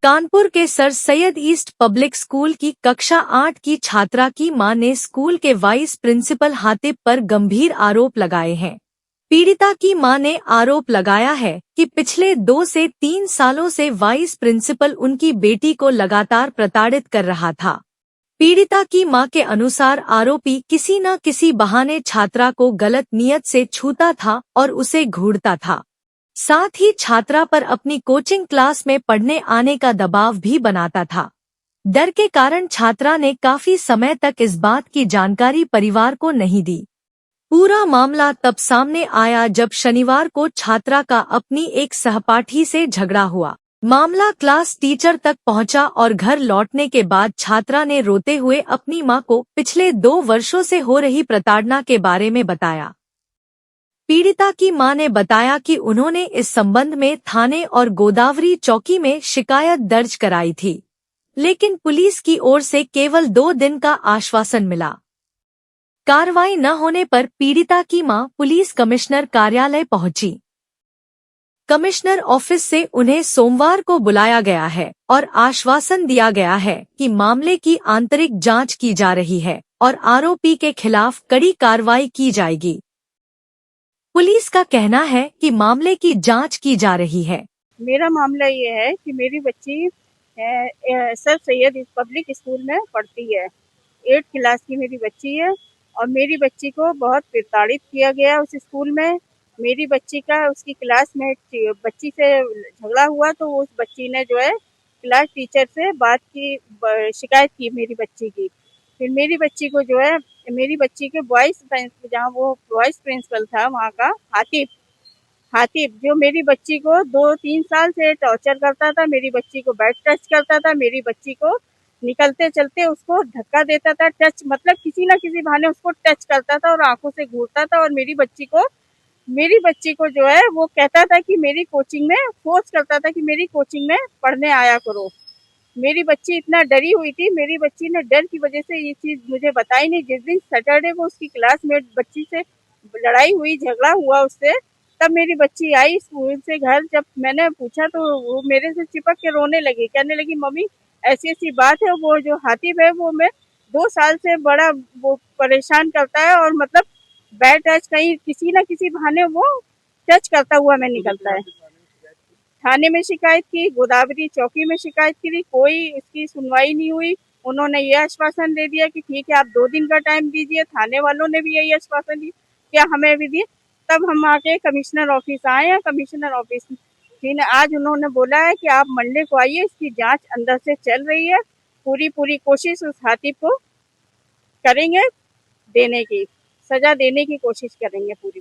कानपुर के sir Syed east public school की कक्षा 8 की छात्रा की मां ने स्कूल के वाइस प्रिंसिपल हातिब पर गंभीर आरोप लगाए हैं। पीड़िता की मां ने आरोप लगाया है कि पिछले 2 से 3 सालों से वाइस प्रिंसिपल उनकी बेटी को लगातार प्रताड़ित कर रहा था। पीड़िता की मां के अनुसार आरोपी किसी न किसी बहाने छात्रा को गलत नियत से छूता था और उसे घूरता था। साथ ही छात्रा पर अपनी कोचिंग क्लास में पढ़ने आने का दबाव भी बनाता था। डर के कारण छात्रा ने काफी समय तक इस बात की जानकारी परिवार को नहीं दी। पूरा मामला तब सामने आया जब शनिवार को छात्रा का अपनी एक सहपाठी से झगड़ा हुआ। मामला क्लास टीचर तक पहुंचा और घर लौटने के बाद छात्रा ने रोते हुए अपनी मां को पिछले 2 वर्षों से हो रही प्रताड़ना के बारे में बताया। पीड़िता की मां ने बताया कि उन्होंने इस संबंध में थाने और गोदावरी चौकी में शिकायत दर्ज कराई थी, लेकिन पुलिस की ओर से केवल 2 दिन का आश्वासन मिला। कार्रवाई न होने पर पीड़िता की मां पुलिस कमिश्नर कार्यालय पहुंची। कमिश्नर ऑफिस से उन्हें सोमवार को बुलाया गया है और आश्वासन दिया गया है कि मामले की आंतरिक जांच की जा रही है और आरोपी के खिलाफ कड़ी कार्रवाई की जाएगी। पुलिस का कहना है कि मामले की जांच की जा रही है। मेरा मामला ये है कि मेरी बच्ची सर सैयद पब्लिक स्कूल में पढ़ती है। 8th क्लास की मेरी बच्ची है और मेरी बच्ची को बहुत प्रताड़ित किया गया उस स्कूल में। मेरी बच्ची का उसकी क्लासमेट बच्ची से झगड़ा हुआ तो उस बच्ची ने जो है क्लास टीचर से बात की, शिकायत की मेरी बच्ची की। फिर मेरी बच्ची को जो है मेरी बच्ची के जहाँ वो वॉइस प्रिंसिपल था वहाँ का हातिब जो मेरी बच्ची को 2-3 साल से टॉर्चर करता था, मेरी बच्ची को बैड टच करता था, मेरी बच्ची को निकलते चलते उसको धक्का देता था, टच मतलब किसी न किसी बहाने उसको टच करता था और आंखों से घूरता था। और मेरी बच्ची को जो है वो कहता था कि मेरी कोचिंग में फोर्स करता था कि मेरी कोचिंग में पढ़ने आया करो। मेरी बच्ची इतना डरी हुई थी, मेरी बच्ची ने डर की वजह से ये चीज मुझे बताई नहीं। जिस दिन सैटरडे को उसकी क्लासमेट बच्ची से लड़ाई हुई, झगड़ा हुआ उससे, तब मेरी बच्ची आई स्कूल से घर। जब मैंने पूछा तो वो मेरे से चिपक के रोने लगी, कहने लगी मम्मी ऐसी ऐसी बात है, वो जो हातिब है वो मैं 2 साल से बड़ा वो परेशान करता है और मतलब बैड टच कहीं किसी ना किसी बहाने वो टच करता हुआ मैं निकलता है। थाने में शिकायत की, गोदावरी चौकी में शिकायत की, कोई उसकी सुनवाई नहीं हुई। उन्होंने ये आश्वासन दे दिया कि ठीक है आप 2 दिन का टाइम दीजिए। थाने वालों ने भी यही आश्वासन दिया, हमें भी दिए। तब हम आके कमिश्नर ऑफिस आए हैं। कमिश्नर ऑफिस फिर आज उन्होंने बोला है कि आप मंडे को आइए, इसकी जांच अंदर से चल रही है। पूरी कोशिश उस हातिब को करेंगे, देने की सजा देने की कोशिश करेंगे पूरी।